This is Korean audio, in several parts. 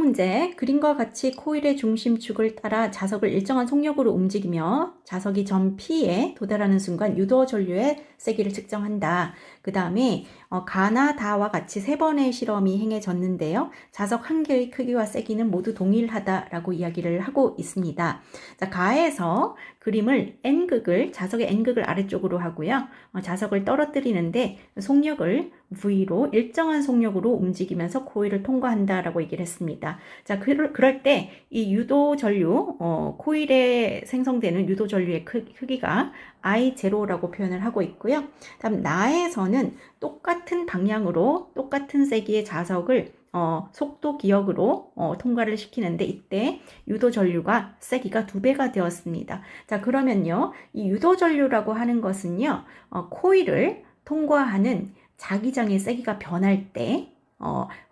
문제, 그림과 같이 코일의 중심축을 따라 자석을 일정한 속력으로 움직이며 자석이 점 P에 도달하는 순간 유도 전류의 세기를 측정한다. 그 다음에 가나 다와 같이 3번의 실험이 행해졌는데요. 자석 한 개의 크기와 세기는 모두 동일하다라고 이야기를 하고 있습니다. 자, 가에서 그림을 N극을, 자석의 N극을 아래쪽으로 하고요. 자석을 떨어뜨리는데 속력을 V로 일정한 속력으로 움직이면서 코일을 통과한다라고 얘기를 했습니다. 자, 그럴 때 이 유도 전류, 코일에 생성되는 유도 전류의 크기가 I0라고 표현을 하고 있고요. 다음 나에서는 똑같은 방향으로 똑같은 세기의 자석을 속도 기역으로 통과를 시키는데 이때 유도 전류가 세기가 2배가 되었습니다. 자, 그러면요. 이 유도 전류라고 하는 것은요. 코일을 통과하는 자기장의 세기가 변할 때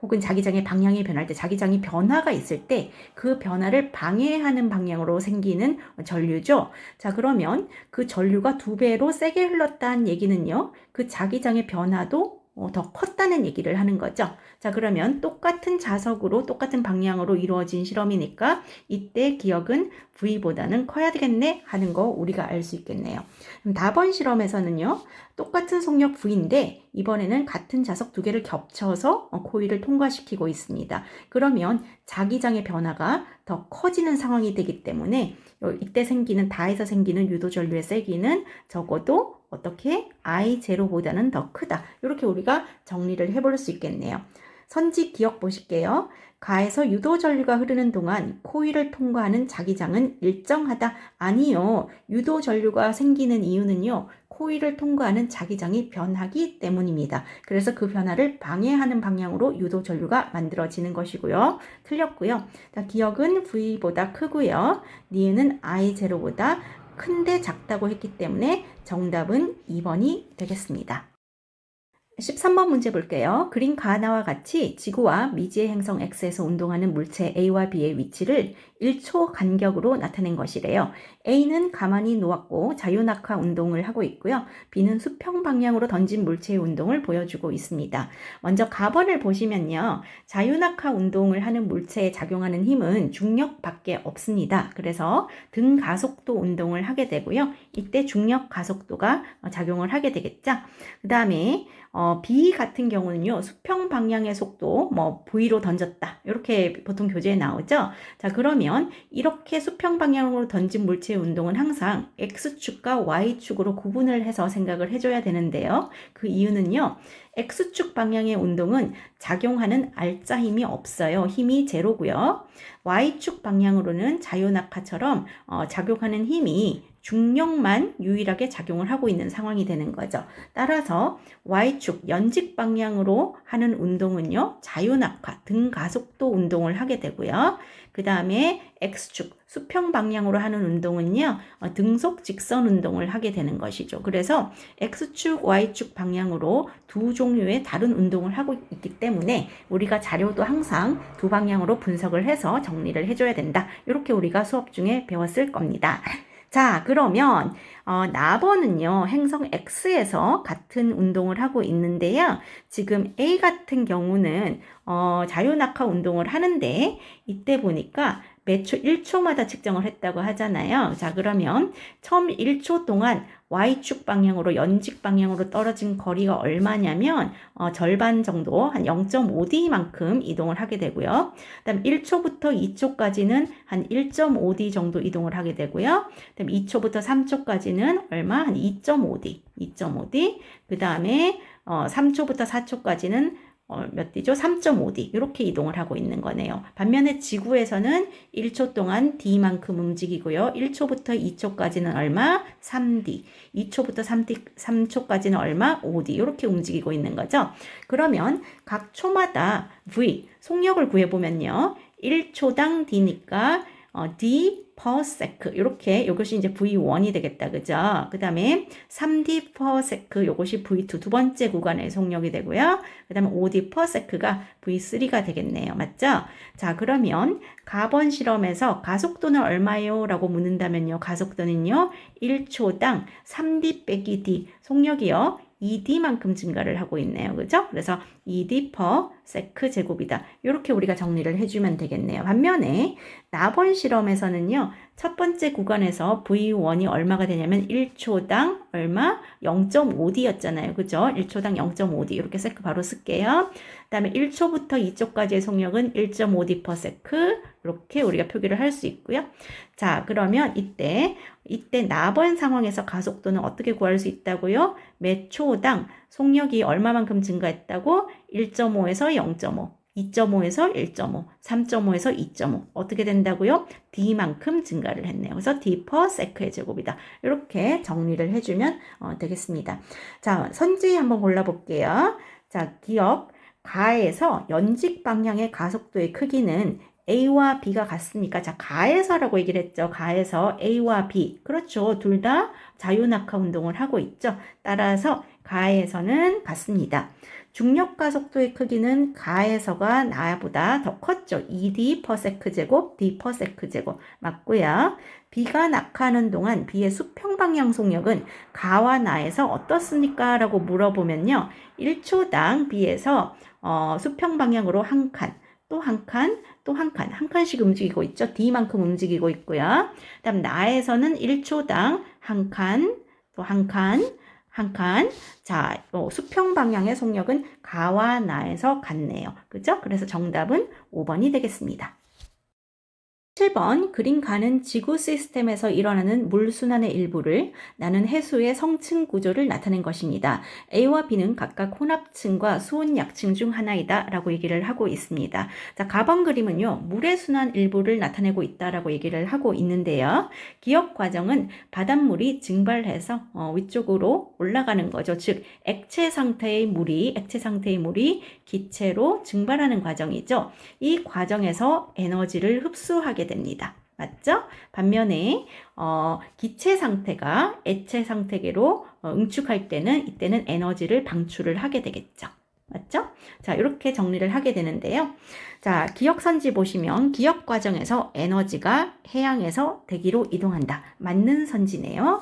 혹은 자기장의 방향이 변할 때, 자기장이 변화가 있을 때 그 변화를 방해하는 방향으로 생기는 전류죠. 자, 그러면 그 전류가 2배로 세게 흘렀다는 얘기는요. 그 자기장의 변화도 더 컸다는 얘기를 하는 거죠. 자, 그러면 똑같은 자석으로 똑같은 방향으로 이루어진 실험이니까 이때 기억은 V보다는 커야 되겠네 하는 거 우리가 알 수 있겠네요. 그럼 다번 실험에서는요. 똑같은 속력 V인데 이번에는 같은 자석 2개를 겹쳐서 코일을 통과시키고 있습니다. 그러면 자기장의 변화가 더 커지는 상황이 되기 때문에 이때 생기는 다에서 생기는 유도 전류의 세기는 적어도 어떻게 I0보다는 더 크다. 이렇게 우리가 정리를 해볼 수 있겠네요. 선지 기억 보실게요. 가에서 유도 전류가 흐르는 동안 코일을 통과하는 자기장은 일정하다. 아니요. 유도 전류가 생기는 이유는요. 코일을 통과하는 자기장이 변하기 때문입니다. 그래서 그 변화를 방해하는 방향으로 유도 전류가 만들어지는 것이고요. 틀렸고요. 자, 기억은 V보다 크고요. 니은은 I0보다 큰데 작다고 했기 때문에 정답은 2번이 되겠습니다. 13번 문제 볼게요. 그림 가나와 같이 지구와 미지의 행성 X에서 운동하는 물체 A와 B의 위치를 1초 간격으로 나타낸 것이래요. A는 가만히 누웠고 자유낙하 운동을 하고 있고요. B는 수평 방향으로 던진 물체의 운동을 보여주고 있습니다. 먼저 가번을 보시면요. 자유낙하 운동을 하는 물체에 작용하는 힘은 중력밖에 없습니다. 그래서 등 가속도 운동을 하게 되고요. 이때 중력 가속도가 작용을 하게 되겠죠. 그 다음에 B 같은 경우는요, 수평 방향의 속도, V로 던졌다. 이렇게 보통 교재에 나오죠? 자, 그러면 이렇게 수평 방향으로 던진 물체의 운동은 항상 X축과 Y축으로 구분을 해서 생각을 해줘야 되는데요. 그 이유는요, X축 방향의 운동은 작용하는 알짜 힘이 없어요. 힘이 제로고요. Y축 방향으로는 자유낙하처럼 작용하는 힘이 중력만 유일하게 작용을 하고 있는 상황이 되는 거죠. 따라서 Y축 연직 방향으로 하는 운동은요. 자유낙하 등 가속도 운동을 하게 되고요. 그 다음에 X축 수평 방향으로 하는 운동은요. 등속 직선 운동을 하게 되는 것이죠. 그래서 X축, Y축 방향으로 두 종류의 다른 운동을 하고 있기 때문에 우리가 자료도 항상 두 방향으로 분석을 해서 정리를 해줘야 된다. 이렇게 우리가 수업 중에 배웠을 겁니다. 자, 그러면 나번은요. 행성 X에서 같은 운동을 하고 있는데요. 지금 A 같은 경우는 자유낙하 운동을 하는데 이때 보니까 매초 1초마다 측정을 했다고 하잖아요. 자, 그러면 처음 1초 동안 Y축 방향으로 연직 방향으로 떨어진 거리가 얼마냐면 절반 정도 한 0.5d만큼 이동을 하게 되고요. 그다음 1초부터 2초까지는 한 1.5d 정도 이동을 하게 되고요. 그다음 2초부터 3초까지는 얼마? 한 2.5d. 그다음에 3초부터 4초까지는 몇 D죠? 3.5D 이렇게 이동을 하고 있는 거네요. 반면에 지구에서는 1초 동안 D만큼 움직이고요. 1초부터 2초까지는 얼마? 3D. 2초부터 3초까지는 얼마? 5D 이렇게 움직이고 있는 거죠. 그러면 각 초마다 V 속력을 구해보면요. 1초당 D니까 D per sec 이렇게 이것이 이제 V1이 되겠다. 그죠? 그 다음에 3D per sec 이것이 V2 두 번째 구간의 속력이 되고요. 그 다음에 5D per sec가 V3가 되겠네요. 맞죠? 자, 그러면 가번 실험에서 가속도는 얼마요? 라고 묻는다면요. 가속도는요. 1초당 3D 빼기 D 속력이요. 2D만큼 증가를 하고 있네요. 그죠? 그래서 ED per sec 제곱이다. 이렇게 우리가 정리를 해주면 되겠네요. 반면에 나번 실험에서는요. 첫 번째 구간에서 V1이 얼마가 되냐면 1초당 얼마? 0.5D였잖아요. 그죠? 1초당 0.5D 이렇게 sec 바로 쓸게요. 그 다음에 1초부터 2초까지의 속력은 1.5D per sec 이렇게 우리가 표기를 할 수 있고요. 자, 그러면 이때 나번 상황에서 가속도는 어떻게 구할 수 있다고요? 몇 초당 속력이 얼마만큼 증가했다고? 1.5에서 0.5, 2.5에서 1.5, 3.5에서 2.5 어떻게 된다고요? D만큼 증가를 했네요. 그래서 D per sec의 제곱이다. 이렇게 정리를 해주면 되겠습니다. 자, 선지 한번 골라볼게요. 자, 기억 가에서 연직 방향의 가속도의 크기는 A와 B가 같으니까 자 가에서라고 얘기를 했죠. 가에서 A와 B 그렇죠. 둘 다 자유낙하 운동을 하고 있죠. 따라서 가에서는 같습니다. 중력 가속도의 크기는 가에서가 나보다 더 컸죠. ED per sec 제곱, D per sec 제곱 맞고요. B가 낙하하는 동안 B의 수평 방향 속력은 가와 나에서 어떻습니까? 라고 물어보면요. 1초당 B에서 수평 방향으로 한 칸, 또 한 칸, 또 한 칸씩 움직이고 있죠. D만큼 움직이고 있고요. 그 다음 나에서는 1초당 한 칸, 또 한 칸, 한 칸. 자, 수평 방향의 속력은 가와 나에서 같네요. 그죠? 그래서 정답은 5번이 되겠습니다. 7번 그림 가는 지구 시스템에서 일어나는 물순환의 일부를 나는 해수의 성층 구조를 나타낸 것입니다. A와 B는 각각 혼합층과 수온약층 중 하나이다 라고 얘기를 하고 있습니다. 자, 가번 그림은요. 물의 순환 일부를 나타내고 있다라고 얘기를 하고 있는데요. 기억 과정은 바닷물이 증발해서 위쪽으로 올라가는 거죠. 즉 액체 상태의 물이 기체로 증발하는 과정이죠. 이 과정에서 에너지를 흡수하게 됩니다. 맞죠? 반면에 기체 상태가 액체 상태계로 응축할 때는 이때는 에너지를 방출을 하게 되겠죠. 맞죠? 자, 이렇게 정리를 하게 되는데요. 자, 기억 선지 보시면 기억 과정에서 에너지가 해양에서 대기로 이동한다. 맞는 선지네요.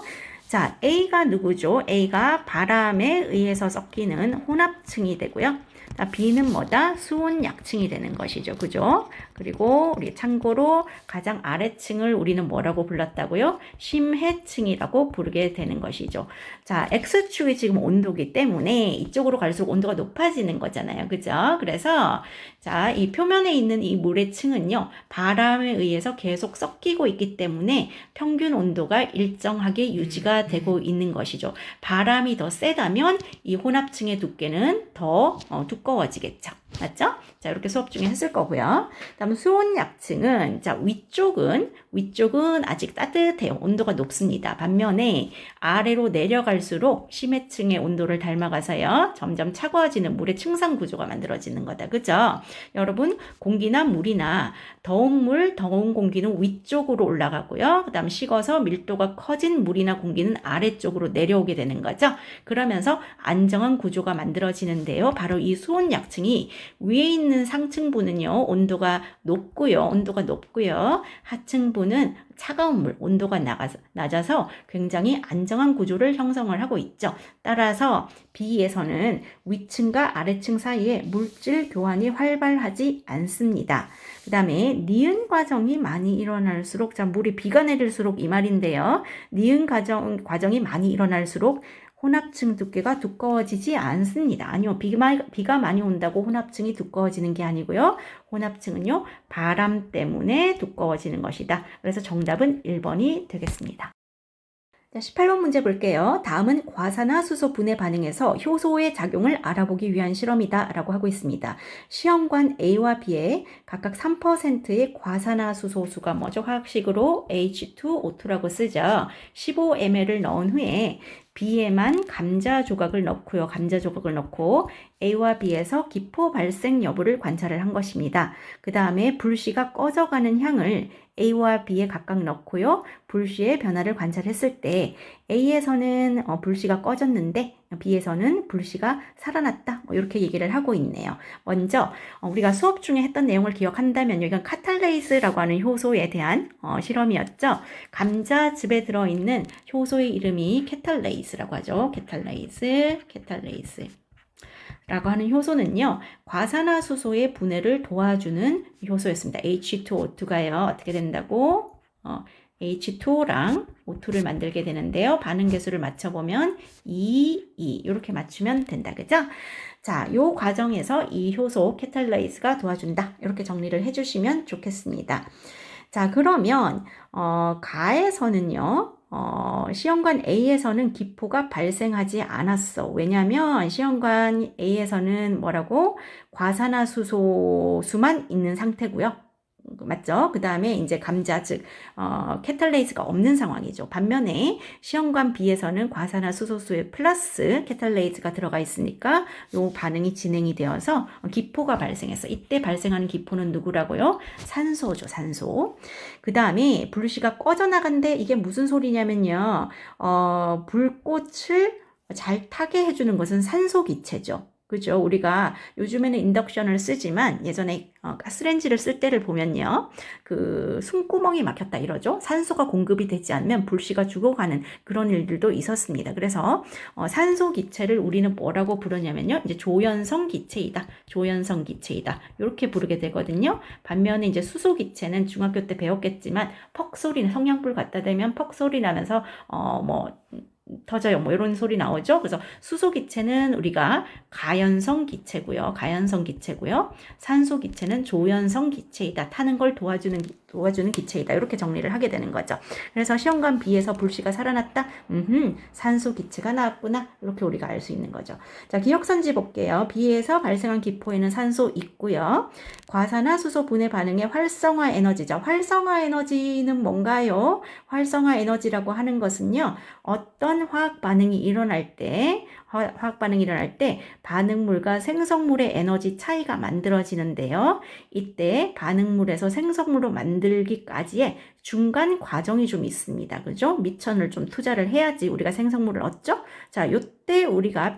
자, A가 누구죠? A가 바람에 의해서 섞이는 혼합층이 되고요. 자, B는 뭐다? 수온약층이 되는 것이죠. 그죠? 그리고 우리 참고로 가장 아래층을 우리는 뭐라고 불렀다고요? 심해층이라고 부르게 되는 것이죠. 자, X축이 지금 온도기 때문에 이쪽으로 갈수록 온도가 높아지는 거잖아요. 그죠? 그래서 자, 이 표면에 있는 이 물의 층은요. 바람에 의해서 계속 섞이고 있기 때문에 평균 온도가 일정하게 유지가 되고 있는 것이죠. 바람이 더 세다면 이 혼합층의 두께는 더 두꺼워지겠죠. 맞죠? 자, 이렇게 수업 중에 했을 거고요. 다음 수온약층은 자, 위쪽은 아직 따뜻해요. 온도가 높습니다. 반면에 아래로 내려갈수록 심해층의 온도를 닮아가서요. 점점 차가워지는 물의 층상 구조가 만들어지는 거다. 그죠? 여러분, 공기나 물이나 더운 공기는 위쪽으로 올라가고요. 그 다음 식어서 밀도가 커진 물이나 공기는 아래쪽으로 내려오게 되는 거죠. 그러면서 안정한 구조가 만들어지는데요. 바로 이 수온약층이 위에 있는 상층부는요. 온도가 높고요. 하층부는 차가운 물, 온도가 낮아서 굉장히 안정한 구조를 형성을 하고 있죠. 따라서 B에서는 위층과 아래층 사이에 물질 교환이 활발하지 않습니다. 그 다음에 니은 과정이 많이 일어날수록, 자, 물이 비가 내릴수록 이 말인데요. 니은 과정이 많이 일어날수록 혼합층 두께가 두꺼워지지 않습니다. 아니요. 비가 많이 온다고 혼합층이 두꺼워지는 게 아니고요. 혼합층은요. 바람 때문에 두꺼워지는 것이다. 그래서 정답은 1번이 되겠습니다. 자, 18번 문제 볼게요. 다음은 과산화수소 분해 반응에서 효소의 작용을 알아보기 위한 실험이다 라고 하고 있습니다. 시험관 A와 B에 각각 3%의 과산화수소 수가 뭐죠? 화학식으로 H2O2라고 쓰죠. 15ml을 넣은 후에 B에만 감자 조각을 넣고요. A와 B에서 기포 발생 여부를 관찰을 한 것입니다. 그 다음에 불씨가 꺼져가는 향을 A와 B에 각각 넣고요. 불씨의 변화를 관찰했을 때 A에서는 불씨가 꺼졌는데 B에서는 불씨가 살아났다. 이렇게 얘기를 하고 있네요. 먼저 우리가 수업 중에 했던 내용을 기억한다면 이건 카탈레이스라고 하는 효소에 대한 실험이었죠. 감자즙에 들어있는 효소의 이름이 케탈레이스라고 하죠. 케탈레이스. 라고 하는 효소는요, 과산화수소의 분해를 도와주는 효소였습니다. H2O2가요, 어떻게 된다고? H2O랑 O2를 만들게 되는데요. 반응 계수를 맞춰보면 2, 이렇게 맞추면 된다. 그죠? 자, 요 과정에서 이 효소 캐탈레이스가 도와준다. 이렇게 정리를 해주시면 좋겠습니다. 자, 그러면 가에서는요. 시험관 A에서는 기포가 발생하지 않았어. 왜냐하면 시험관 A에서는 뭐라고? 과산화수소수만 있는 상태고요. 맞죠? 그 다음에 이제 감자, 즉, 캐탈레이스가 없는 상황이죠. 반면에 시험관 B에서는 과산화수소수에 플러스 캐탈레이스가 들어가 있으니까 요 반응이 진행이 되어서 기포가 발생했어. 이때 발생하는 기포는 누구라고요? 산소죠, 산소. 그 다음에 불씨가 꺼져나간데 이게 무슨 소리냐면요. 불꽃을 잘 타게 해주는 것은 산소 기체죠. 그죠? 우리가 요즘에는 인덕션을 쓰지만 예전에 가스레인지를 쓸 때를 보면요. 그 숨구멍이 막혔다 이러죠. 산소가 공급이 되지 않으면 불씨가 죽어가는 그런 일들도 있었습니다. 그래서 산소 기체를 우리는 뭐라고 부르냐면요. 이제 조연성 기체이다. 조연성 기체이다. 이렇게 부르게 되거든요. 반면에 이제 수소 기체는 중학교 때 배웠겠지만 퍽 소리, 성냥불 갖다 대면 퍽 소리 나면서 터져요. 뭐 이런 소리 나오죠. 그래서 수소 기체는 우리가 가연성 기체고요. 가연성 기체고요. 산소 기체는 조연성 기체이다. 타는 걸 도와주는 기체이다. 이렇게 정리를 하게 되는 거죠. 그래서 시험관 B에서 불씨가 살아났다. 산소 기체가 나왔구나. 이렇게 우리가 알 수 있는 거죠. 자, 기억선지 볼게요. B에서 발생한 기포에는 산소 있고요. 과산화수소 분해 반응의 활성화 에너지죠. 활성화 에너지는 뭔가요? 활성화 에너지라고 하는 것은요. 어떤 화학 반응이 일어날 때 반응물과 생성물의 에너지 차이가 만들어지는데요. 이때 반응물에서 생성물로 만들기까지의 중간 과정이 좀 있습니다. 그죠? 미천을 좀 투자를 해야지 우리가 생성물을 얻죠? 자, 요때 우리가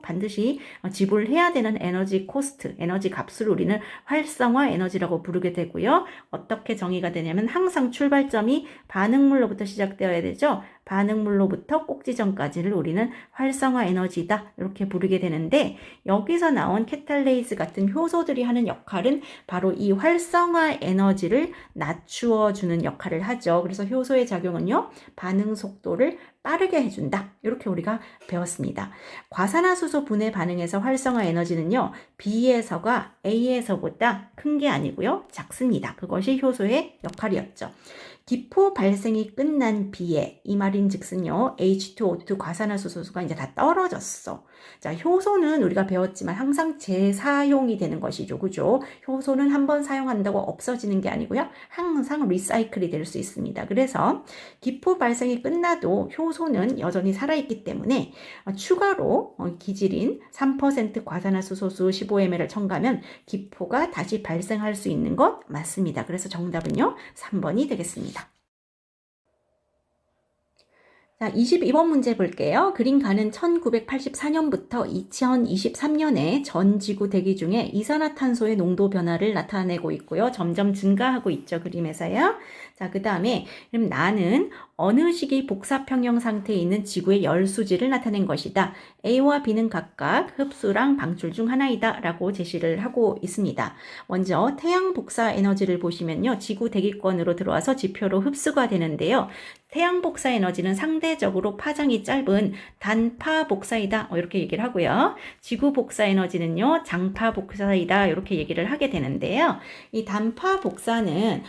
반드시 지불해야 되는 에너지 코스트, 에너지 값을 우리는 활성화 에너지라고 부르게 되고요. 어떻게 정의가 되냐면 항상 출발점이 반응물로부터 시작되어야 되죠. 반응물로부터 꼭지점까지를 우리는 활성화 에너지다 이렇게 부르게 되는데 여기서 나온 캐탈레이스 같은 효소들이 하는 역할은 바로 이 활성화 에너지를 낮추어 주는 역할을 하죠. 그래서 효소의 작용은요. 반응 속도를 빠르게 해준다. 이렇게 우리가 배웠습니다. 과산화수소 분해 반응에서 활성화 에너지는요. B에서가 A에서보다 큰 게 아니고요. 작습니다. 그것이 효소의 역할이었죠. 기포 발생이 끝난 B에 이 말인 즉슨요. H2O2 과산화수소가 이제 다 떨어졌어. 자, 효소는 우리가 배웠지만 항상 재사용이 되는 것이죠. 그죠? 효소는 한번 사용한다고 없어지는 게 아니고요. 항상 리사이클이 될 수 있습니다. 그래서 기포 발생이 끝나도 효소는 여전히 살아있기 때문에 추가로 기질인 3% 과산화수소수 15ml을 첨가하면 기포가 다시 발생할 수 있는 것 맞습니다. 그래서 정답은요. 3번이 되겠습니다. 자, 22번 문제 볼게요. 그림가는 1984년부터 2023년에 전 지구 대기 중에 이산화탄소의 농도 변화를 나타내고 있고요. 점점 증가하고 있죠. 그림에서요. 자, 그 다음에 그럼 나는 어느 시기 복사평형 상태에 있는 지구의 열수지를 나타낸 것이다. A와 B는 각각 흡수랑 방출 중 하나이다 라고 제시를 하고 있습니다. 먼저 태양 복사 에너지를 보시면요. 지구 대기권으로 들어와서 지표로 흡수가 되는데요. 태양 복사 에너지는 상대적으로 파장이 짧은 단파 복사이다. 이렇게 얘기를 하고요. 지구 복사 에너지는요. 장파 복사이다. 이렇게 얘기를 하게 되는데요. 이 단파 복사는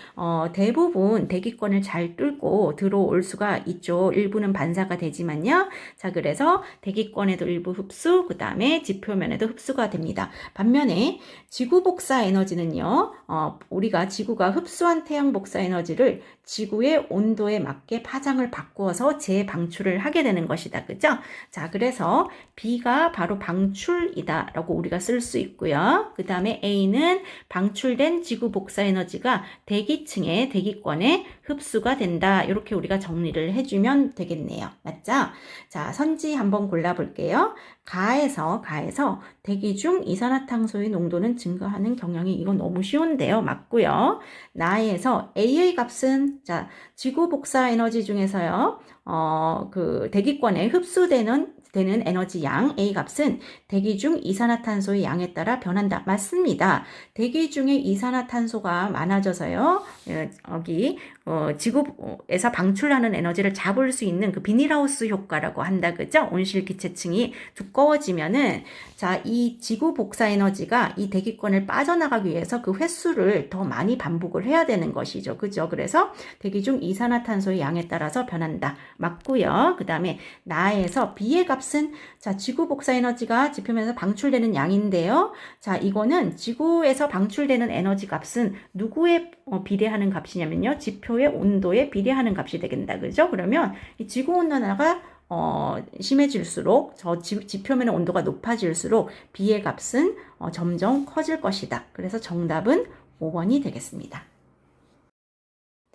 대부분 대기권을 잘 뚫고 들어올 수가 있죠. 일부는 반사가 되지만요. 자, 그래서 대기권에도 일부 흡수, 그 다음에 지표면에도 흡수가 됩니다. 반면에 지구 복사 에너지는요. 우리가 지구가 흡수한 태양 복사 에너지를 지구의 온도에 맞게 파장을 바꾸어서 재방출을 하게 되는 것이다. 그죠? 자, 그래서 B가 바로 방출이다 라고 우리가 쓸 수 있고요. 그 다음에 A는 방출된 지구 복사 에너지가 대기층의 대기권에 흡수가 된다. 이렇게 우리가 정리를 해주면 되겠네요. 맞죠? 자, 선지 한번 골라볼게요. 가에서 대기 중 이산화탄소의 농도는 증가하는 경향이 이건 너무 쉬운데요. 맞고요. 나에서 A의 값은 자, 지구 복사 에너지 중에서요. 그 대기권에 흡수되는 되는 에너지 양 A 값은 대기 중 이산화탄소의 양에 따라 변한다. 맞습니다. 대기 중에 이산화탄소가 많아져서요. 여기 지구에서 방출하는 에너지를 잡을 수 있는 그 비닐하우스 효과라고 한다. 그죠? 온실 기체층이 두꺼워지면은 자, 이 지구 복사 에너지가 이 대기권을 빠져나가기 위해서 그 횟수를 더 많이 반복을 해야 되는 것이죠. 그죠? 그래서 대기 중 이산화탄소의 양에 따라서 변한다. 맞고요. 그 다음에 나에서 B의 값은 자, 지구 복사 에너지가 지표면에서 방출되는 양인데요. 자, 이거는 지구에서 방출되는 에너지 값은 누구에 비례하는 값이냐면요. 지표의 온도에 비례하는 값이 되겠다. 그죠? 그러면 이 지구 온난화가 심해질수록 저 지표면의 온도가 높아질수록 B의 값은 점점 커질 것이다. 그래서 정답은 5번이 되겠습니다.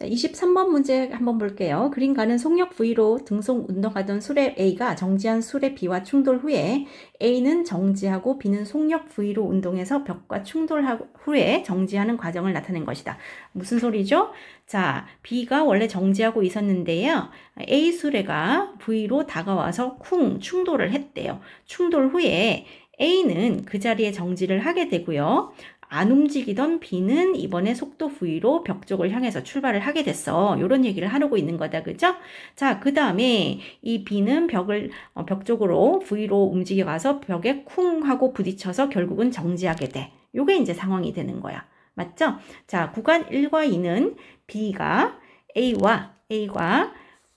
23번 문제 한번 볼게요. 그림 가는 속력 V로 등속 운동하던 수레 A가 정지한 수레 B와 충돌 후에 A는 정지하고 B는 속력 V로 운동해서 벽과 충돌 후에 정지하는 과정을 나타낸 것이다. 무슨 소리죠? 자, B가 원래 정지하고 있었는데요. A 수레가 V로 다가와서 쿵 충돌을 했대요. 충돌 후에 A는 그 자리에 정지를 하게 되고요. 안 움직이던 B는 이번에 속도 V로 벽 쪽을 향해서 출발을 하게 됐어. 이런 얘기를 하고 있는 거다. 그죠? 자, 그 다음에 이 B는 벽 쪽으로 V로 움직여 가서 벽에 쿵 하고 부딪혀서 결국은 정지하게 돼. 요게 이제 상황이 되는 거야. 맞죠? 자, 구간 1과 2는 B가 A과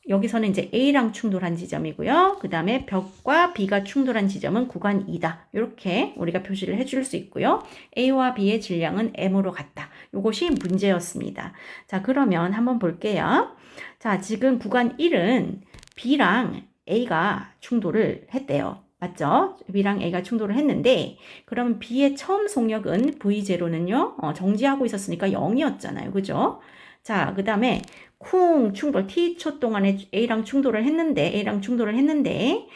여기서는 이제 A랑 충돌한 지점이고요. 그 다음에 벽과 B가 충돌한 지점은 구간 2다. 이렇게 우리가 표시를 해줄 수 있고요. A와 B의 질량은 M으로 같다. 이것이 문제였습니다. 자, 그러면 한번 볼게요. 자, 지금 구간 1은 B랑 A가 충돌을 했대요. 맞죠? B랑 A가 충돌을 했는데 그럼 B의 처음 속력은 V0는요. 정지하고 있었으니까 0이었잖아요. 그죠? 자, 그 다음에 쿵 충돌 T초 동안에 A랑 충돌을 했는데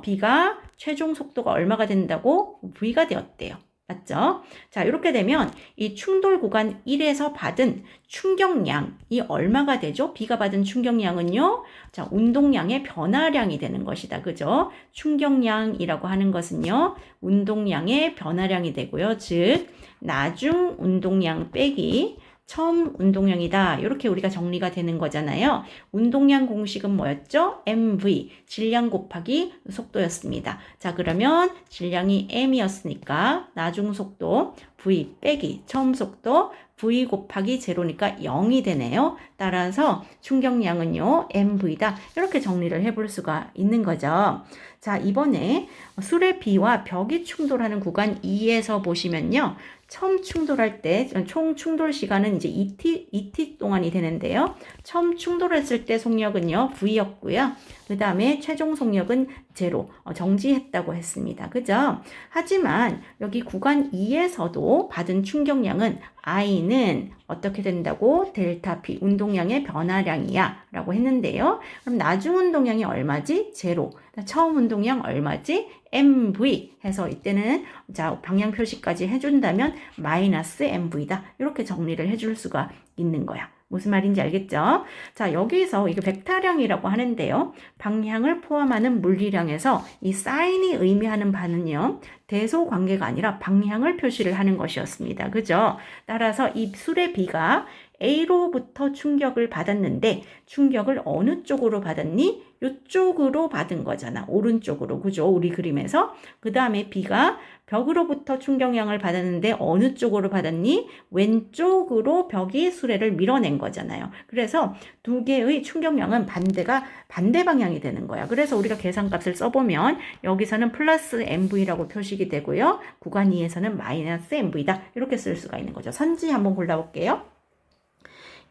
B가 최종 속도가 얼마가 된다고? V가 되었대요. 맞죠? 자, 이렇게 되면 이 충돌 구간 1에서 받은 충격량이 얼마가 되죠? B가 받은 충격량은요. 자, 운동량의 변화량이 되는 것이다. 그죠? 충격량이라고 하는 것은요. 운동량의 변화량이 되고요. 즉, 나중 운동량 빼기 처음 운동량이다. 이렇게 우리가 정리가 되는 거잖아요. 운동량 공식은 뭐였죠? mv, 질량 곱하기 속도였습니다. 자, 그러면 질량이 m이었으니까 나중 속도 v 빼기 처음 속도 v 곱하기 제로니까 0이 되네요. 따라서 충격량은요, mv다. 이렇게 정리를 해볼 수가 있는 거죠. 자, 이번에 수레 B와 벽이 충돌하는 구간 2에서 보시면요. 처음 충돌할 때 총 충돌 시간은 이제 2t 동안이 되는데요. 처음 충돌했을 때 속력은요. V였고요. 그 다음에 최종 속력은 제로, 정지했다고 했습니다. 그죠? 하지만 여기 구간 2에서도 받은 충격량은 I는 어떻게 된다고? 델타 P, 운동량의 변화량이야 라고 했는데요. 그럼 나중 운동량이 얼마지? 제로. 처음 운동량 얼마지? MV 해서 이때는 자 방향 표시까지 해준다면 마이너스 MV다. 이렇게 정리를 해줄 수가 있는 거야. 무슨 말인지 알겠죠? 자, 여기서 이게 벡터량이라고 하는데요. 방향을 포함하는 물리량에서 이 사인이 의미하는 바는요. 대소 관계가 아니라 방향을 표시를 하는 것이었습니다. 그죠? 따라서 이 수레 B가 A로부터 충격을 받았는데 충격을 어느 쪽으로 받았니? 이쪽으로 받은 거잖아. 오른쪽으로. 그죠? 우리 그림에서. 그 다음에 B가 벽으로부터 충격량을 받았는데 어느 쪽으로 받았니? 왼쪽으로 벽이 수레를 밀어낸 거잖아요. 그래서 두 개의 충격량은 반대 방향이 되는 거야. 그래서 우리가 계산값을 써보면 여기서는 플러스 MV라고 표시가 되고요. 구간 2에서는 마이너스 MV다. 이렇게 쓸 수가 있는 거죠. 선지 한번 골라볼게요.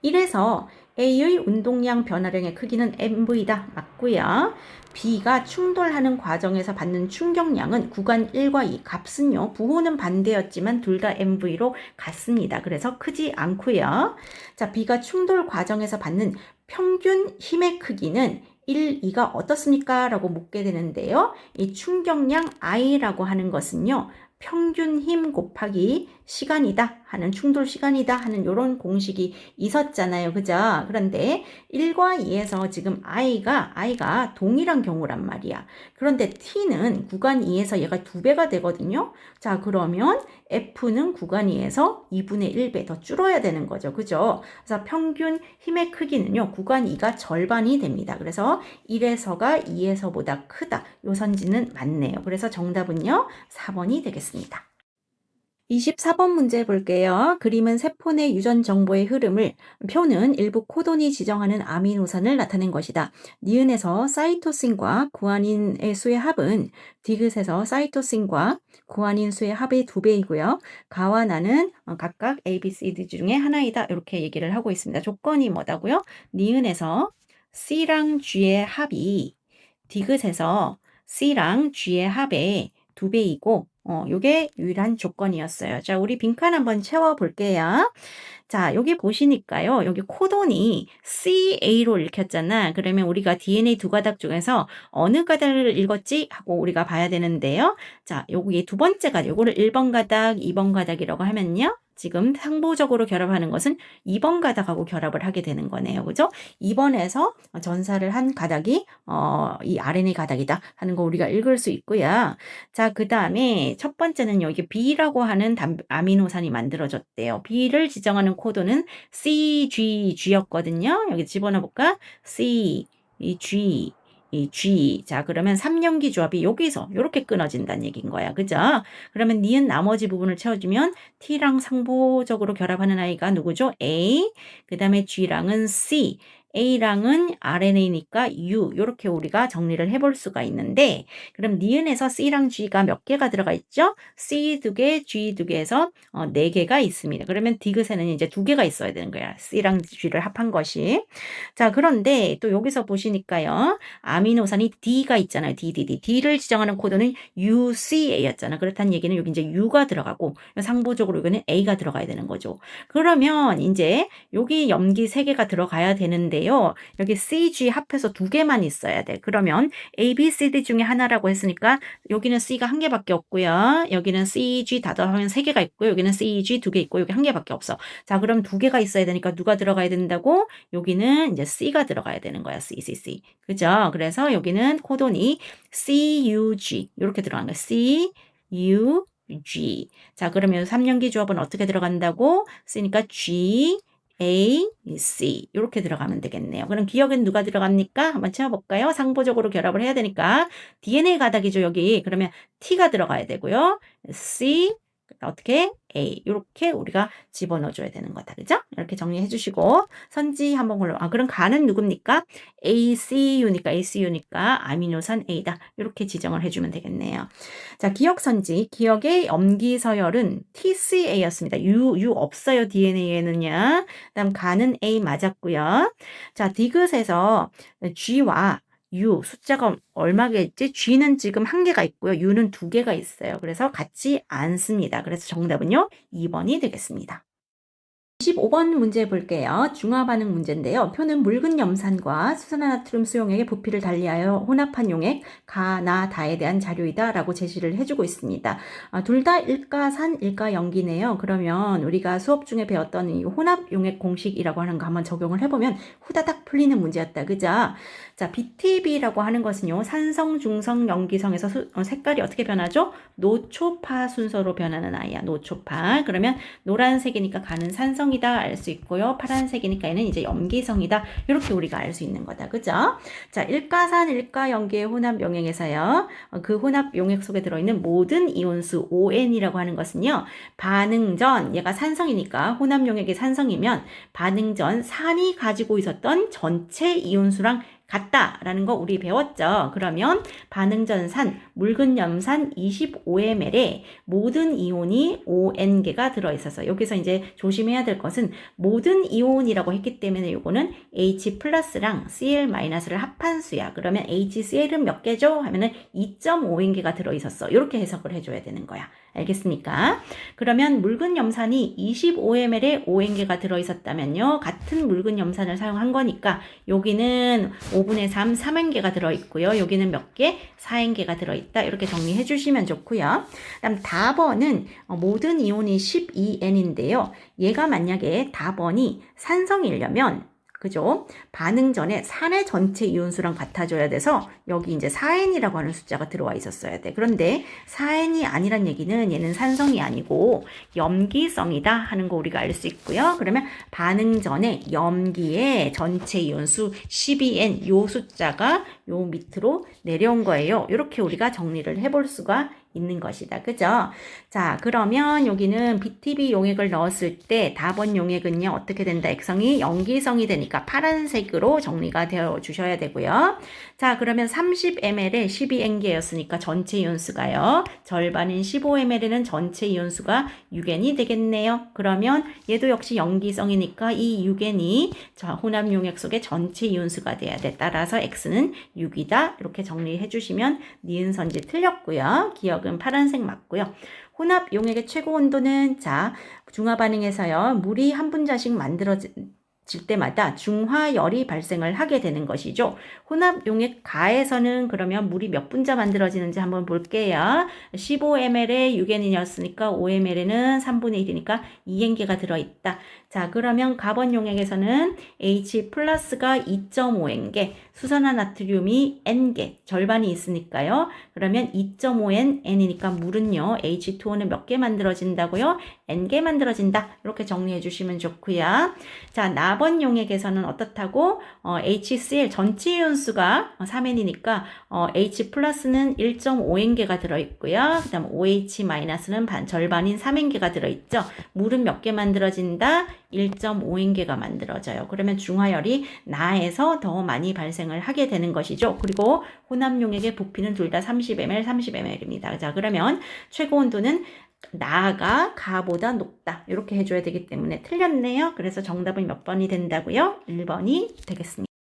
1에서 A의 운동량 변화량의 크기는 MV다. 맞고요. B가 충돌하는 과정에서 받는 충격량은 구간 1과 2 값은요. 부호는 반대였지만 둘 다 MV로 같습니다. 그래서 크지 않고요. 자, B가 충돌 과정에서 받는 평균 힘의 크기는 1, 2가 어떻습니까? 라고 묻게 되는데요. 이 충격량 I라고 하는 것은요. 평균 힘 곱하기 시간이다 하는 충돌 시간이다 하는 이런 공식이 있었잖아요. 그죠? 그런데 1과 2에서 지금 I가 동일한 경우란 말이야. 그런데 T는 구간 2에서 얘가 2배가 되거든요. 자, 그러면 F는 구간 2에서 2분의 1배 더 줄어야 되는 거죠. 그죠? 그래서 평균 힘의 크기는요. 구간 2가 절반이 됩니다. 그래서 1에서가 2에서보다 크다. 요 선지는 맞네요. 그래서 정답은요. 4번이 되겠습니다. 24번 문제 볼게요. 그림은 세포 내 유전 정보의 흐름을, 표는 일부 코돈이 지정하는 아미노산을 나타낸 것이다. 니은에서 사이토신과 구아닌의 수의 합은 디귿에서 사이토신과 구아닌 수의 합의 2배이고요. 가와 나는 각각 A, B, C, D 중에 하나이다. 이렇게 얘기를 하고 있습니다. 조건이 뭐다고요? 니은에서 C랑 G의 합이 디귿에서 C랑 G의 합의 2배이고 요게 유일한 조건이었어요. 자, 우리 빈칸 한번 채워볼게요. 자, 여기 보시니까요. 여기 코돈이 CA로 읽혔잖아. 그러면 우리가 DNA 두 가닥 중에서 어느 가닥을 읽었지? 하고 우리가 봐야 되는데요. 자, 여기 두 번째 가닥, 요거를 1번 가닥, 2번 가닥이라고 하면요. 지금 상부적으로 결합하는 것은 2번 가닥하고 결합을 하게 되는 거네요. 그죠? 2번에서 전사를 한 가닥이 이 RNA 가닥이다 하는 거 우리가 읽을 수 있고요. 자, 그 다음에 첫 번째는 여기 B라고 하는 아미노산이 만들어졌대요. B를 지정하는 코드는 CGG였거든요. 여기 집어넣어 볼까? C, G, G. 자, 그러면 3연기 조합이 여기서 이렇게 끊어진다는 얘기인 거야. 그죠? 그러면 니은 나머지 부분을 채워주면 T랑 상부적으로 결합하는 아이가 누구죠? A. 그 다음에 G랑은 C. A랑은 RNA니까 U. 이렇게 우리가 정리를 해볼 수가 있는데, 그럼 니은에서 C랑 G가 몇 개가 들어가 있죠? C 2개, G 2개에서 4개가 있습니다. 그러면 디귿에는 이제 2개가 있어야 되는 거야. C랑 G를 합한 것이. 자, 그런데 또 여기서 보시니까요. 아미노산이 D가 있잖아요. D를 지정하는 코드는 UCA였잖아. 그렇다는 얘기는 여기 이제 U가 들어가고 상부적으로 여기는 A가 들어가야 되는 거죠. 그러면 이제 여기 염기 3개가 들어가야 되는데요. 여기 CG 합해서 2개만 있어야 돼. 그러면 A, B, C, D 중에 하나라고 했으니까 여기는 C가 1개밖에 없고요. 여기는 CG 다 더하면 3개가 있고요. 여기는 CG 2개 있고 여기 1개밖에 없어. 자, 그럼 2개가 있어야 되니까 누가 들어가야 된다고? 여기는 이제 C가 들어가야 되는 거야. C. 그죠? 그래서 여기는 코돈이 CUG 이렇게 들어가는 거야. CUG. 자, 그러면 3연기 조합은 어떻게 들어간다고? 쓰니까 G, A, C 이렇게 들어가면 되겠네요. 그럼 기억엔 누가 들어갑니까? 한번 채워볼까요? 상부적으로 결합을 해야 되니까 DNA 가닥이죠. 여기. 그러면 T가 들어가야 되고요. C, 어떻게? A 이렇게 우리가 집어넣어줘야 되는 거다. 그죠? 이렇게 정리해 주시고 선지 한번 골라. 그럼 가는 누굽니까? ACU니까 아미노산 A다. 이렇게 지정을 해주면 되겠네요. 자, 기억 선지. 기억의 염기 서열은 TCA였습니다. U 없어요. DNA에는요. 그다음 가는 A 맞았고요. 자, 디귿에서 G와 U 숫자가 얼마겠지? G는 지금 1개가 있고요. U는 2개가 있어요. 그래서 같지 않습니다. 그래서 정답은요. 2번이 되겠습니다. 25번 문제 볼게요. 중화 반응 문제인데요. 표는 묽은 염산과 수산화나트륨 수용액의 부피를 달리하여 혼합한 용액 가나다에 대한 자료이다 라고 제시를 해주고 있습니다. 둘 다 일가산, 일가염기네요. 그러면 우리가 수업 중에 배웠던 이 혼합 용액 공식이라고 하는 거 한번 적용을 해보면 후다닥 풀리는 문제였다. 그죠? 자, BTB라고 하는 것은요. 산성, 중성, 염기성에서 색깔이 어떻게 변하죠? 노초파 순서로 변하는 아이야. 노초파. 그러면 노란색이니까 가는 산성 이다 알 수 있고요. 파란색이니까 얘는 이제 염기성이다. 이렇게 우리가 알 수 있는 거다. 그죠? 자, 일가산, 일가염기의 혼합 용액에서요. 그 혼합 용액 속에 들어있는 모든 이온수 ON이라고 하는 것은요. 반응 전 얘가 산성이니까 혼합 용액이 산성이면 반응 전 산이 가지고 있었던 전체 이온수랑 같다라는 거 우리 배웠죠. 그러면 반응 전 산, 묽은 염산 25ml에 모든 이온이 ON개가 들어있어서 여기서 이제 조심해야 될 것은 모든 이온이라고 했기 때문에 이거는 H 플러스랑 Cl 마이너스를 합한 수야. 그러면 HCl은 몇 개죠? 하면은 2.5N개가 들어있었어. 이렇게 해석을 해줘야 되는 거야. 알겠습니까? 그러면 묽은 염산이 25ml에 5N개가 들어있었다면요. 같은 묽은 염산을 사용한 거니까 여기는 5분의 3, 3N개가 들어있고요. 여기는 몇 개? 4N개가 들어있다. 이렇게 정리해 주시면 좋고요. 그다음 답원은 모든 이온이 12N인데요. 얘가 만약에 답원이 산성이려면 그죠? 반응 전에 산의 전체 이온수랑 같아져야 돼서 여기 이제 4N이라고 하는 숫자가 들어와 있었어야 돼. 그런데 4N이 아니란 얘기는 얘는 산성이 아니고 염기성이다 하는 거 우리가 알 수 있고요. 그러면 반응 전에 염기의 전체 이온수 12N 요 숫자가 요 밑으로 내려온 거예요. 이렇게 우리가 정리를 해볼 수가 있는 것이다. 그죠? 자, 그러면 여기는 BTB 용액을 넣었을 때 답원 용액은요, 어떻게 된다? 액성이 염기성이 되니까 파란색으로 정리가 되어 주셔야 되고요. 자, 그러면 30ml에 12N개였으니까 전체 이온수가요. 절반인 15ml는 전체 이온수가 6N이 되겠네요. 그러면 얘도 역시 염기성이니까 이 6N이 혼합 용액 속의 전체 이온수가 돼야 돼. 따라서 X는 6이다. 이렇게 정리해 주시면 니은 선지 틀렸고요. 기억은 파란색 맞고요. 혼합 용액의 최고 온도는 자, 중화 반응에서요. 물이 한 분자씩 만들어질 때마다 중화열이 발생을 하게 되는 것이죠. 혼합 용액 가에서는 그러면 물이 몇 분자 만들어지는지 한번 볼게요. 15ml에 6N이었으니까 5ml는 3분의 1이니까 2N개가 들어있다. 자, 그러면 가번 용액에서는 H 플러스가 2.5N개, 수산화 나트륨이 N개, 절반이 있으니까요. 그러면 2.5N, N이니까 물은요. H2O는 몇 개 만들어진다고요? N개 만들어진다. 이렇게 정리해 주시면 좋고요. 자, 나번 용액에서는 어떻다고? HCl 전체 이온수가 3N이니까 H 플러스는 1.5N개가 들어있고요. 그 다음 OH 마이너스는 절반인 3N개가 들어있죠. 물은 몇 개 만들어진다? 1.5N개가 만들어져요. 그러면 중화열이 나에서 더 많이 발생을 하게 되는 것이죠. 그리고 혼합 용액의 부피는 둘 다 30ml, 30ml입니다. 자, 그러면 최고 온도는 나가 가보다 높다. 이렇게 해줘야 되기 때문에 틀렸네요. 그래서 정답은 몇 번이 된다고요? 1번이 되겠습니다.